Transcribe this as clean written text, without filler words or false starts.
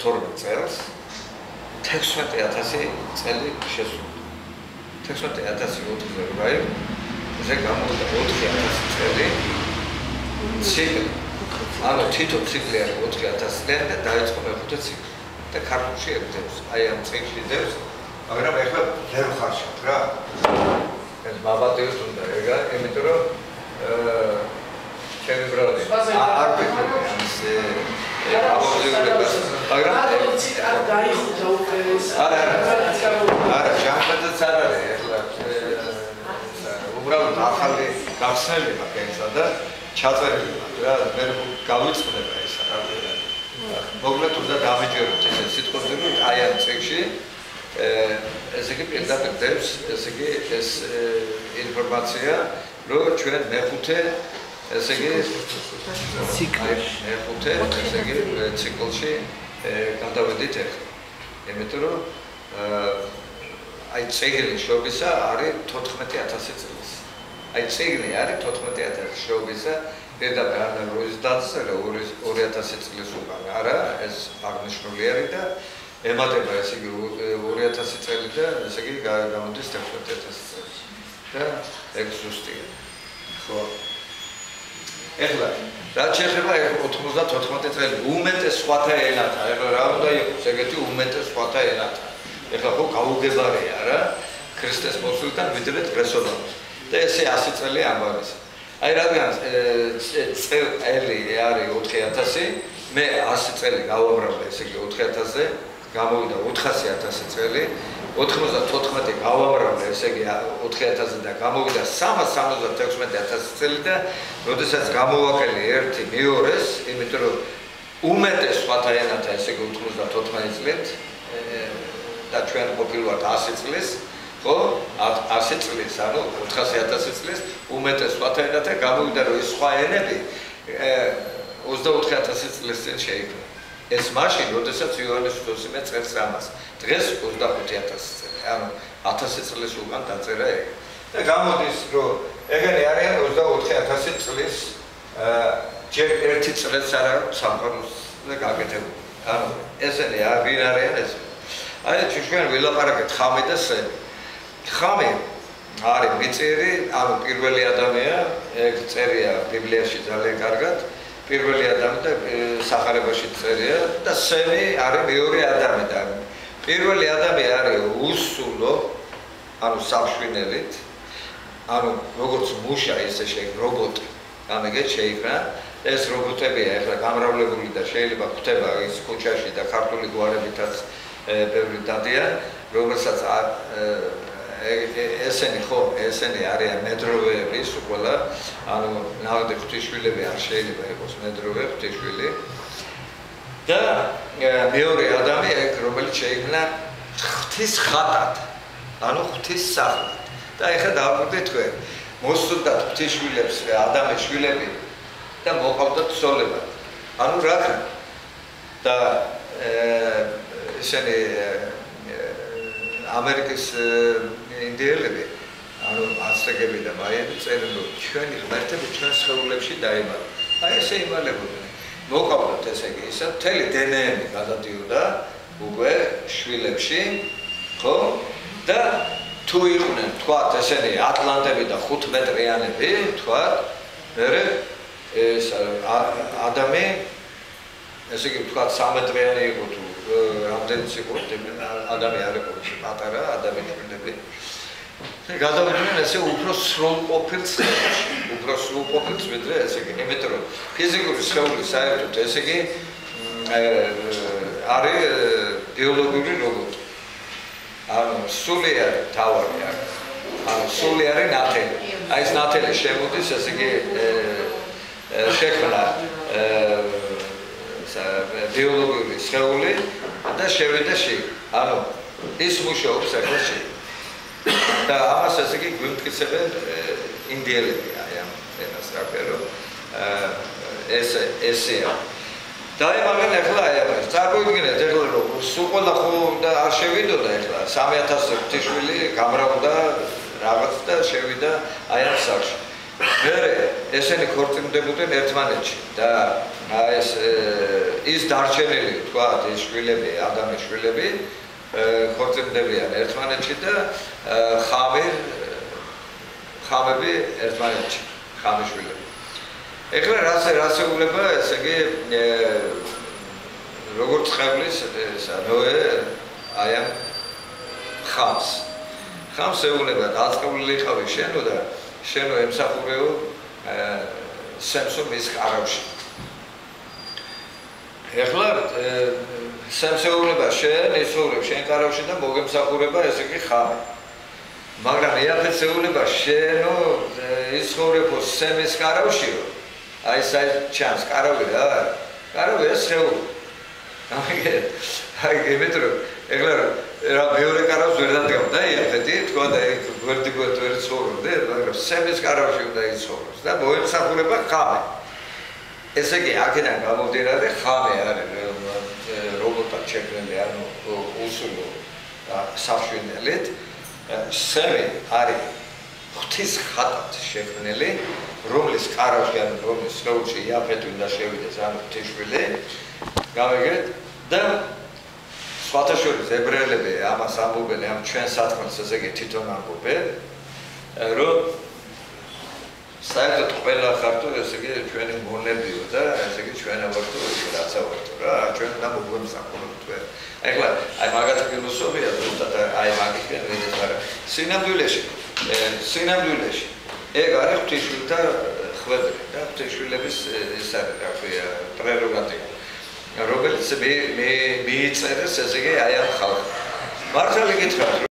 2012 წელს 16000 წელი შესული. 16000 რა იყო? ესე გამოვიდა 4000 წელი ციკლი. ანუ თითო ციკლი არის 4000 წელი და დაიწყო მეხუთე ციკლი. და ქართულში ებდებს, აი ამ ციკლში დევს, მაგრამ ეხლა ვერ ხარშავ რა. ეს ბაბადეოს უნდა ეგა, იმიტომ რომ ჩემი ბრალი არ ვიქნები ამის აბოლიურებას, მაგრამ არ დაიხუთა უკვე ეს. არა, ჟანრადაც არ არის ეხლა. უბრალოდ ახალი გახსნილება გენსა და ჩაწერილი რა, მე გავიწყდება ეს რა. მოკლედ უნდა დავიჯეროთ ესე სიტყვებზე რომ აი ამ წიგნში ესე იგი პირდაპირ დევს ესე იგი ეს ინფორმაცია რომ ჩვენ მეხუთე ესე იგი მეხუთე ესე იგი ციკლში გადავედით ახლა. იმიტომ რომ აი წიგნი შობისა არის 14000 წელს. აი წიგნი არის 14000 შობისა პირდაპირ არ როიზდაცე 2000 წლის უკან არა ეს აღნიშნული არის და ემატება ესე იგი 2000 წელი და ესე იგი გამოდის 14000 წელი და ეგ ზუსტია ხო ეხლა რაც შეეხება 94 წელი უმეტეს სხვათა ენათა ეხლა რა უნდა იყოს ეგეთი უმეტეს სხვათა ენათა ეხლა ხო გაუგებარია რა ქრისტეს მოსვლიდან ვიდრე დღესდღეობით და ესე 100 წელი ამბავს აი რადგან წელი არის 4000 მე 100 წელი გავამრავლე ესე იგი 4000-ზე გამოვიდა 400000 წელი 94 გავამრავლე ესე იგი 4000-ზე და გამოვიდა 376000 წელი და როდესაც გამოვაკელე ერთი მეორეს იმიტომ რომ უმეტეს სხვათა ენათა ესე იგი 94 წლით და ჩვენ ყოფილვართ 100 წლის ხო 100 წლის ანუ 400000 წლის უმეტეს სხვათა ენათა გამოვიდა რომ ეს სხვა ენები 24000 წლის წინ შეიქმნა ეს მაშინ როდესაც იოანეს ღვთისმეტყველმა წერს ამას დღეს 25000 წელი ანუ 1000 წლის უკან დაწერა ეგ და გამოდის რომ ეგენი არიან 24000 წლის ჯერ ერთი წელს არ აქვს სამყაროს და გაკეთებული ანუ ესენი ვინ არიან ეს აი ჩვენ ვილაპარაკეთ ხამე და სემი ხამე არის მიწირი, ანუ პირველი ადამია, ეგ წერია ბიბლიაში ძალიან კარგად, პირველი ადამი და სახარებაში წერია და სემი არის მეორე ადამი და პირველი ადამი არის უსულო, ანუ სამშვენელით, ანუ როგორც მუშა ისე შეიქმნა რობოტი, ამეგე შეიქმნა, ეს რობოტებია ახლა გამრავლებული და შეიძლება ხვდება ის ქუჩაში და ქართული გვარებითაც ბევრი დადიან, რომელსაც ესენი ხო, ესენი არიან მედროვეები, სულ ანუ ნავადი ღვთისმშობლები არ შეიძლება იყოს მედროვე ღვთისმშობელი. და მეორე ადამი ეგ რომელიც შეიქმნა ღვთის ხატად, ანუ ღვთის სახით. და ეხლა დავაკვირდით თქვენ, მოსწონდათ ღვთისმშობლებს ადამიანის შვილები და მოყავდათ ცოლება. ანუ რა და ესენი ამერიკის ინდიელები, ანუ აცტეკები და მაიები წერენ, რომ ჩვენი ღმერთები ჩვენ სხეულებში დაიმალება. აი ესე იმალებოდნენ. მოყავდათ ესე იგი, ისა მთელი დნმ გადადიოდა უკვე შვილებში, ხო? და თუ იყვნენ, თქვათ, ესენი ატლანტები და 5 მეტრიანები, თქვათ, მერე ეს ადამი ესე იგი, თქვათ, 3 მეტრიანი იყო თუ რამდენიც იყო ადამი არ იყო პატარა ადამიანები გადავიდნენ ესე უფრო სრულყოფილ სხეულში უფრო სრულყოფილ ვიდრე ესე იგი იმიტომ რომ ფიზიკური სხეული საერთოდ ესე იგი არის ბიოლოგიური რობოტი ანუ სულიერი თავარი არის ანუ სულიერი ნათელი აი ეს ნათელი შემოდის ესე იგი შექმნა ბიოლოგიური სხეული და შევიდა ანუ ის მუშაობს ახლა და ამას ესე იგი გვიმტკიცებენ ინდიელები აი ამ ენას რაფერო ესეა და მაგალითად ახლა აი ამას წარმოიდგინეთ ახლა რომ სულ ყველა ხო და არ შევიდოდა ახლა 3000 ღვთისმშობელი გამრავდა რაღაც და შევიდა აი ამ სახში ესენი ქორწინდებოდნენ ერთმანეთში და ის დარჩენილი თქვა ეს შვილები, ადამიანის შვილები ქორწინდებიან ერთმანეთში და ხამები ერთმანეთში, ხამის შვილები. ეხლა რასეულება, ესე იგი როგორც ხევლის ნოე აი ამ ხამს ეულება დაწყებული იყავი შენო და შენო ემსახურეო სემსო მის ყარავში. ეხლა სემსეულება შენ ისურებ შენ ყარავში და მოგემსახურება ესე იგი ხამი. მაგრამ იაფეცეულება შენო ისურებო სემის ყარავშიო. აი ჩანს ყარავი რა. ყარავი ეს ხეული. აი გემეთრო ეხლა რა მეორე ყარავს ვერ დადგავდა იაფეთი თქვა და გვერდი ვერ ცხოვრობდე მაგრამ სემის ყარავში უნდა იცხოვროს და მოემსახურება ხამი. ესე იგი აქედან გამომდინარე ხამი არის რობოტად შექმნილი ანუ უსულო საფშვენელით სემი არის ღვთის ხატად შექმნილი რომლის ყარავში ანუ რომლის სხეულში იაფეთი უნდა შევიდეს ანუ ღვთისშვილი გავიგეთ და სხვათა შორის ებრაელები ამას ამბობენ ამ ჩვენ სათქმელს ესე იგი თვითონ ამბობენ რომ საერთოდ ყველა ხარტო ესე იგი ჩვენი მონებიო და ესე იგი ჩვენ ავართო რაცა ვართო რა ჩვენ და მოგვემსახურებთ ვერ ეხლა აი მაგათ ფილოსოფია ზუსტად აი მაგისკენ ვიდეთ მაგრამ სინამდვილეში ეგ არის ღვთისშვილთა ხვედრი და ღვთისშვილების ეს არის რა ქვია პრეროგატივა რომელიც მიიწერეს ესე იგი აი ამ ხალხს მართალი გითხრათ